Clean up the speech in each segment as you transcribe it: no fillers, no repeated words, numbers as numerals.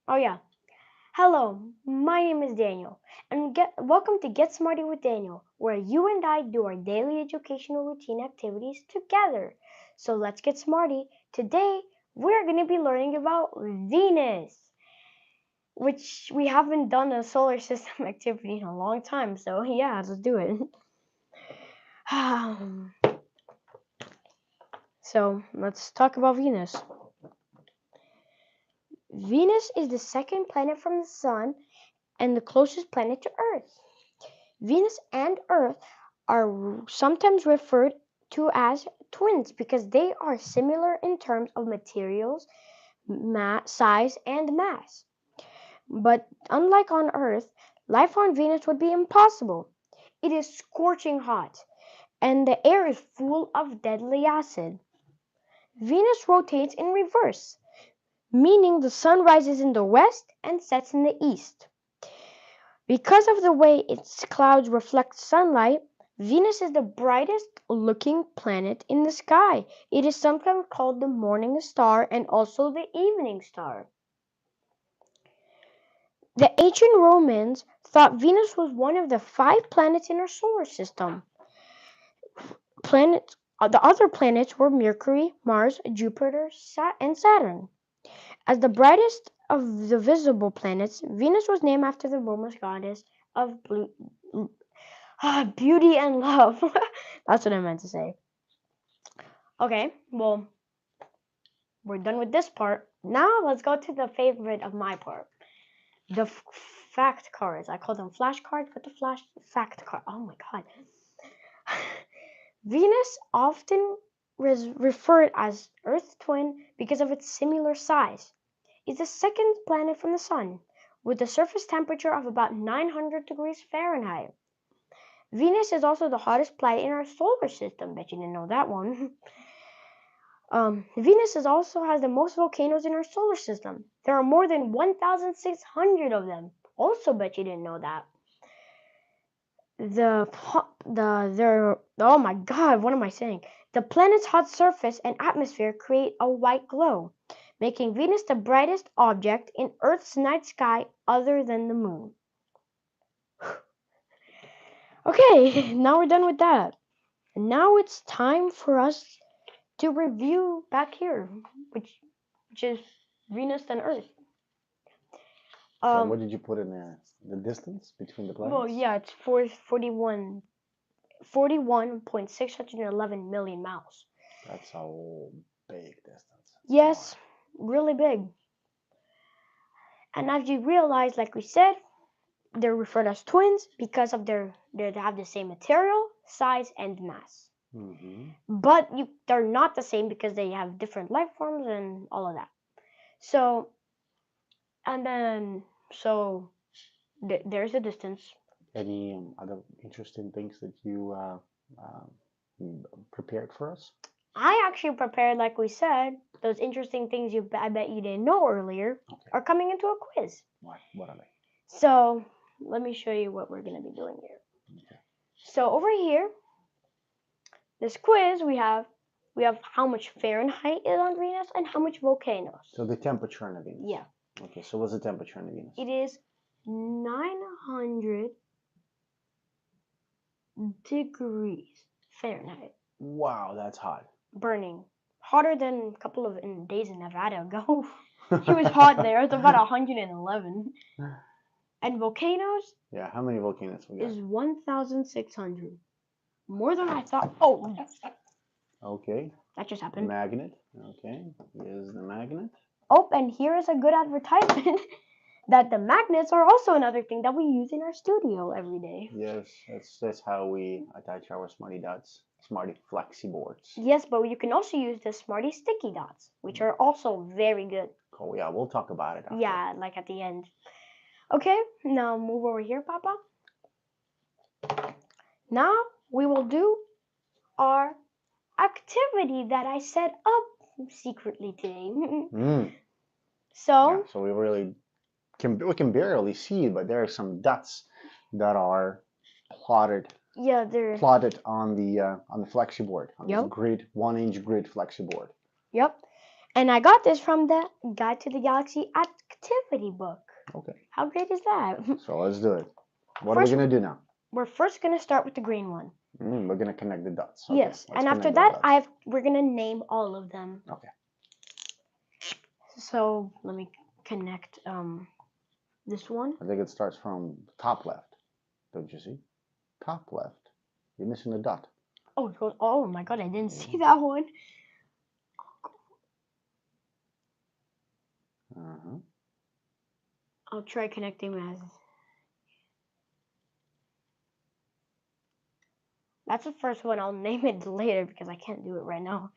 Oh yeah. Hello, my name is Daniel, and welcome to Get Smarty with Daniel, where you and I do our daily educational routine activities together. So let's get smarty. Today, we're going to be learning about Venus, which we haven't done a solar system activity in a long time. So yeah, let's do it. So let's talk about Venus. Venus is the second planet from the Sun and the closest planet to Earth. Venus and Earth are sometimes referred to as twins because they are similar in terms of materials, size, and mass. But unlike on Earth, life on Venus would be impossible. It is scorching hot, and the air is full of deadly acid. Venus rotates in reverse, meaning the sun rises in the west and sets in the east. Because of the way its clouds reflect sunlight, Venus is the brightest looking planet in the sky. It is sometimes called the morning star and also the evening star. The ancient Romans thought Venus was one of the 5 planets in our solar system. The other planets were Mercury, Mars, Jupiter, and Saturn. As the brightest of the visible planets, Venus was named after the Roman goddess of beauty and love. That's what I meant to say. Okay, well, we're done with this part. Now let's go to the favorite of my part. The fact cards. I call them flashcards, but the fact card. Oh my god. Venus often is referred as Earth's twin because of its similar size. It's the second planet from the Sun, with a surface temperature of about 900 degrees Fahrenheit. Venus is also the hottest planet in our solar system. Bet you didn't know that one. Venus also has the most volcanoes in our solar system. There are more than 1,600 of them. Also, bet you didn't know that. Oh my god, what am I saying? The planet's hot surface and atmosphere create a white glow, making Venus the brightest object in Earth's night sky other than the moon. Okay, now we're done with that. And now it's time for us to review back here, which is Venus and Earth. So what did you put in there? The distance between the planets? Well, yeah, it's 41.611 million miles. That's a big distance. Yes, really big. And as you realize, like we said, they're referred as twins because of they have the same material, size, and mass. But they're not the same because they have different life forms and all of that. So, and then, there's a distance. Any other interesting things that you prepared for us? I actually prepared, like we said, those interesting things I bet you didn't know earlier are coming into a quiz. What are they? So, let me show you what we're going to be doing here. Okay. So, over here, this quiz, we have how much Fahrenheit is on Venus and how much volcanoes. So the temperature on Venus. Yeah. Okay, so what's the temperature on Venus? It is 900 degrees Fahrenheit. Wow, that's hot. Burning. Hotter than a couple of days in Nevada ago. It was hot there. It's about 111. And volcanoes? Yeah, how many volcanoes we got? Is 1,600. More than I thought. Oh. Okay. That just happened. Magnet. Okay. Here's the magnet. Oh, and here is a good advertisement that the magnets are also another thing that we use in our studio every day. Yes, that's how we attach our Smarty Dots, Smarty FlexiBoards. Yes, but you can also use the Smarty Sticky Dots, which are also very good. Oh yeah, we'll talk about it after. Yeah, like at the end. Okay, now move over here, Papa. Now we will do our activity that I set up secretly today. So we can barely see, but there are some dots that are plotted. Yeah, they're plotted on the FlexiBoard, on this grid, 1-inch grid FlexiBoard. Yep. And I got this from the Guide to the Galaxy activity book. Okay. How great is that? So let's do it. What First, are we gonna do now? We're first gonna start with the green one. We're gonna connect the dots. Okay, Yes, and after connect the that, dots. we're gonna name all of them. Okay. So let me connect this one. I think it starts from the top left. Don't you see? Top left. You're missing a dot. Oh my God! I didn't see that one. I'll try connecting as. That's the first one. I'll name it later because I can't do it right now.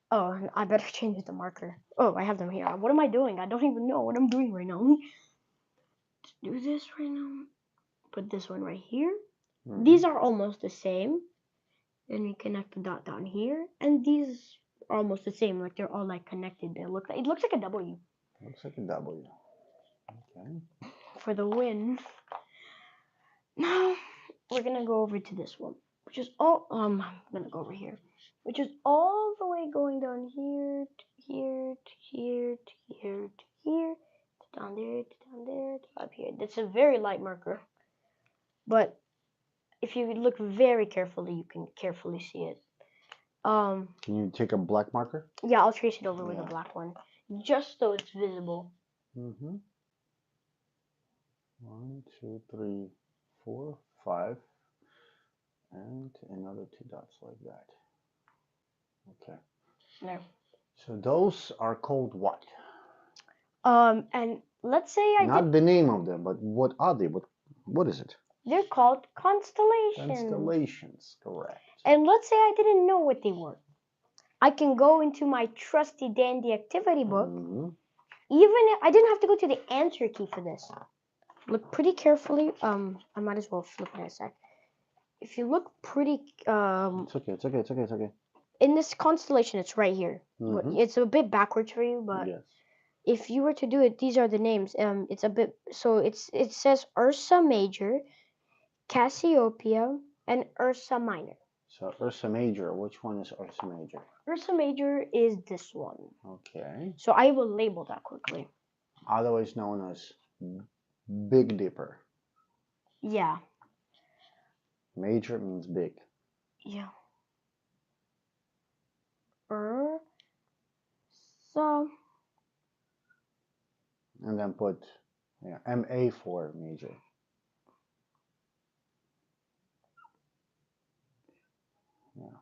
Oh, I better change the marker. Oh, I have them here. What am I doing? I don't even know what I'm doing right now. Let's do this right now. Put this one right here. These are almost the same. Then we connect the dot down here, and these are almost the same. Like they're all like connected. It looks like a W. Looks like a W. Okay. For the win. Now we're gonna go over to this one, which is I'm gonna go over here, which is all the way going down here to here to here to here to here to down there to down there to up here. That's a very light marker, but if you look very carefully, you can carefully see it. Can you take a black marker? Yeah, I'll trace it over with a black one, just so it's visible. 1, 2, 3, 4, 5, and another 2 dots like that. Okay. There. So those are called what? And let's say Not the name of them, but what are they? What is it? They're called constellations. Constellations, correct. And let's say I didn't know what they were. I can go into my trusty dandy activity book. Even if I didn't have to go to the answer key for this. Look pretty carefully. I might as well flip it a sec. If you look pretty It's okay, it's okay, it's okay, it's okay. In this constellation, it's right here. It's a bit backwards for you, but yes. If you were to do it, these are the names. It's a bit so it says Ursa Major, Cassiopeia, and Ursa Minor. So Ursa Major, which one is Ursa Major? Ursa Major is this one. Okay. So I will label that quickly. Otherwise known as Big Dipper. Yeah. Major means big. Yeah. Ursa. And then put MA for major. Yeah.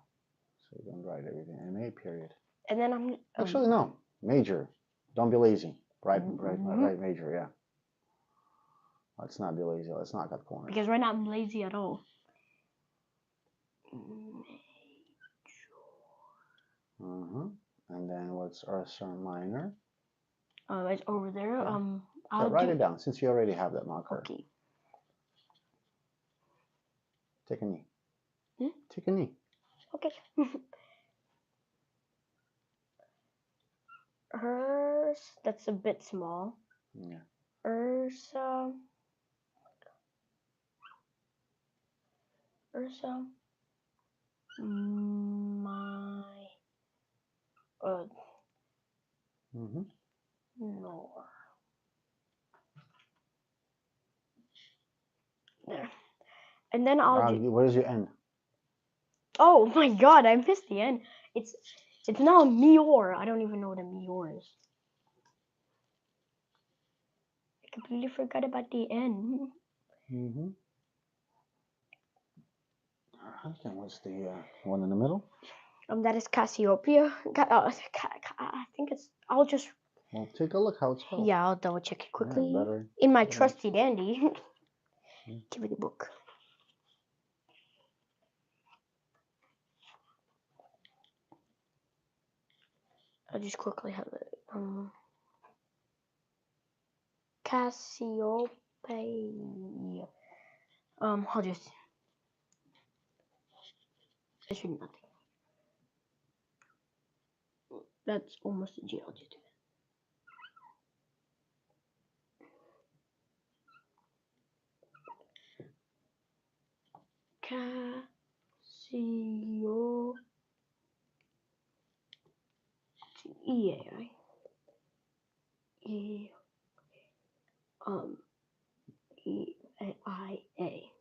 So you don't write everything. MA period. And then I'm actually no. Major. Don't be lazy. Write major, yeah. Let's not be lazy. Let's not cut corners. Because right now I'm lazy at all. And then what's Ursa Minor? It's over there. Yeah. I'll write it down since you already have that marker. Okay. Take a knee. Take a knee. Okay. That's a bit small. Yeah. Ursa. No. There. And then where's your N? Oh my God, I missed the N. It's now Meteor. I don't even know what a Meteor is. I completely forgot about the N. Alright, then what's the one in the middle? That is Cassiopeia. I think it's. I'll just. Well, take a look how it's spelled. Yeah, I'll double check it quickly. Yeah, better. In my trusty dandy activity book. I'll just quickly have it. Cassiopeia. I'll just. I should nothing. That's almost a G. I'll just do it. E-I-A.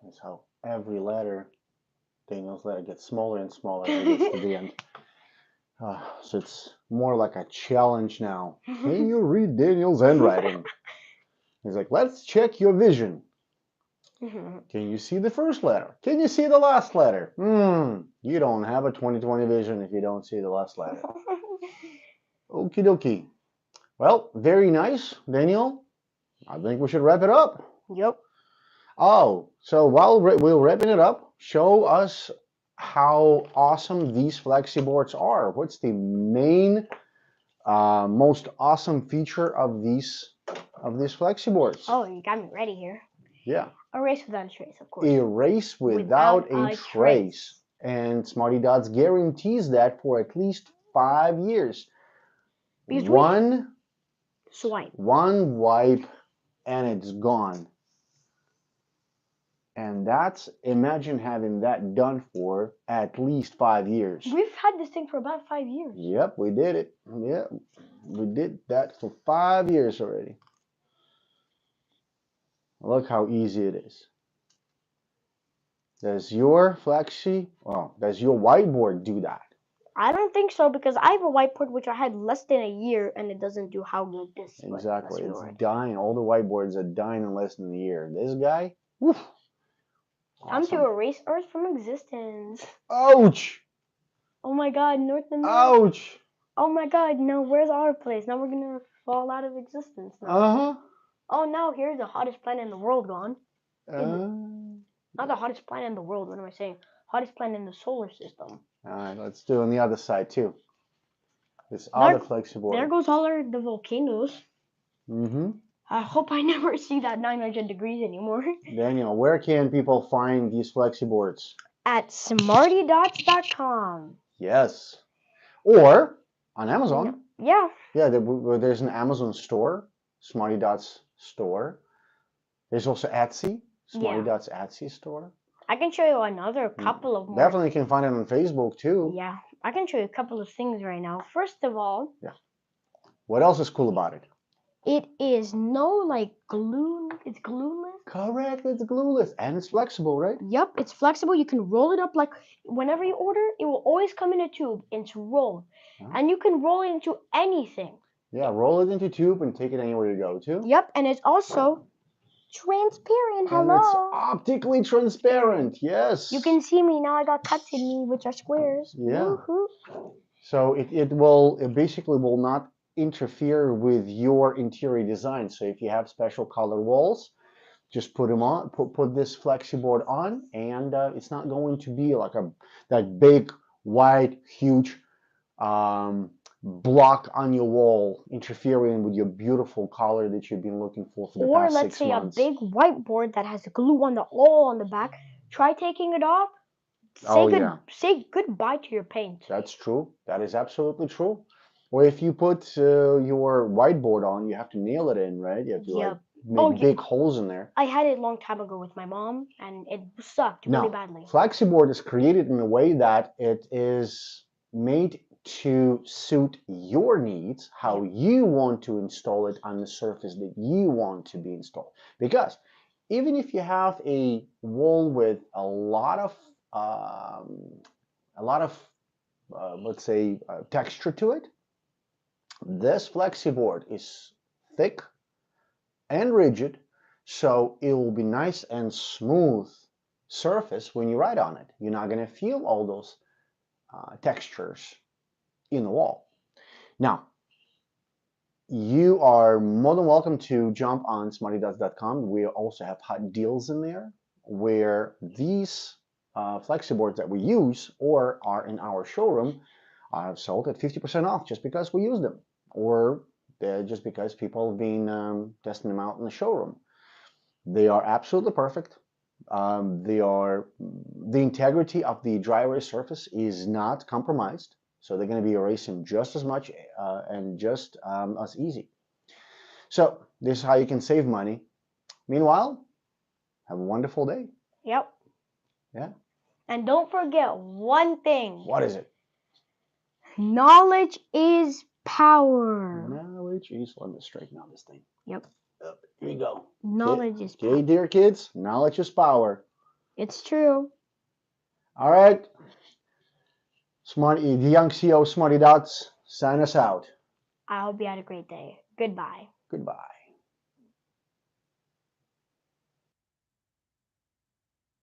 That's how every letter, Daniel's letter, gets smaller and smaller as it gets to the end. So it's more like a challenge now. Can you read Daniel's handwriting? He's like, let's check your vision. Can you see the first letter? Can you see the last letter? You don't have a 20/20 vision if you don't see the last letter. Okie dokie. Well, very nice, Daniel. I think we should wrap it up. Yep. Oh, so while we're wrapping it up, show us how awesome these FlexiBoards are. What's the main, most awesome feature of these FlexiBoards? Oh, you got me ready here. Yeah. Erase without a trace, of course. Erase without a trace. And Smarty Dots guarantees that for at least 5 years. Because one swipe. One wipe and it's gone. And that's, imagine having that done for at least 5 years. We've had this thing for about 5 years. Yep, we did it. Yep, we did that for 5 years already. Look how easy it is. Does your does your whiteboard do that? I don't think so, because I have a whiteboard which I had less than a year and it doesn't do how good this. Exactly, it's dying. All the whiteboards are dying in less than a year. This guy, woof. Time to erase Earth from existence. Ouch! Oh my God, North and North. Ouch! Oh my God, no, where's our place? Now we're gonna fall out of existence now. Uh-huh. Oh no, here's the hottest planet in the world gone. Not the hottest planet in the world, what am I saying? Hottest planet in the solar system. Alright, let's do it on the other side too. This other FlexiBoard. There goes all the volcanoes. I hope I never see that 900 degrees anymore. Daniel, where can people find these FlexiBoards? At smartydots.com. Yes. Or on Amazon. Yeah. Yeah, there's an Amazon store, Smarty Dots store. There's also Etsy, Smarty Dots Etsy store. I can show you another couple of more. Definitely can find it on Facebook too. Yeah, I can show you a couple of things right now. First of all. Yeah. What else is cool about it? It is glue. It's glueless. Correct, it's glueless and it's flexible, right? Yep, it's flexible. You can roll it up whenever you order, it will always come in a tube. It's rolled. And you can roll it into anything. Yeah, roll it into a tube and take it anywhere you go to. Yep, and it's also transparent. Hello. And it's optically transparent. Yes. You can see me now. I got cuts in me, which are squares. Yeah. Woo-hoo. So it basically will not interfere with your interior design. So if you have special color walls, just put them on. Put this FlexiBoard on, and it's not going to be like that big, white, huge block on your wall interfering with your beautiful color that you've been looking for the past 6 months. Or let's say a big whiteboard that has glue all on the back. Try taking it off. Say goodbye to your paint. That's true. That is absolutely true. Or if you put your whiteboard on, you have to nail it in, right? You have to make big holes in there. I had it a long time ago with my mom, and it sucked really badly. FlexiBoard is created in a way that it is made to suit your needs, how you want to install it on the surface that you want to be installed. Because even if you have a wall with a lot of let's say texture to it, this FlexiBoard is thick and rigid, so it will be nice and smooth surface when you write on it. You're not going to feel all those textures in the wall. Now, you are more than welcome to jump on smartydots.com. We also have hot deals in there where these FlexiBoards that we use or are in our showroom are sold at 50% off just because we use them, or just because people have been testing them out in the showroom. They are absolutely perfect. The integrity of the dry erase surface is not compromised, so they're going to be erasing just as much and just as easy. So this is how you can save money. Meanwhile, have a wonderful day. Yep. Yeah. And don't forget one thing. What is it? Knowledge is power. Knowledge knowledge is. Let me straighten out this thing. Yep. Here you go. Knowledge is Okay, power. dear kids, knowledge is power. It's true. All right. The young CEO of Smarty Dots, sign us out. I hope you had a great day. Goodbye. Goodbye.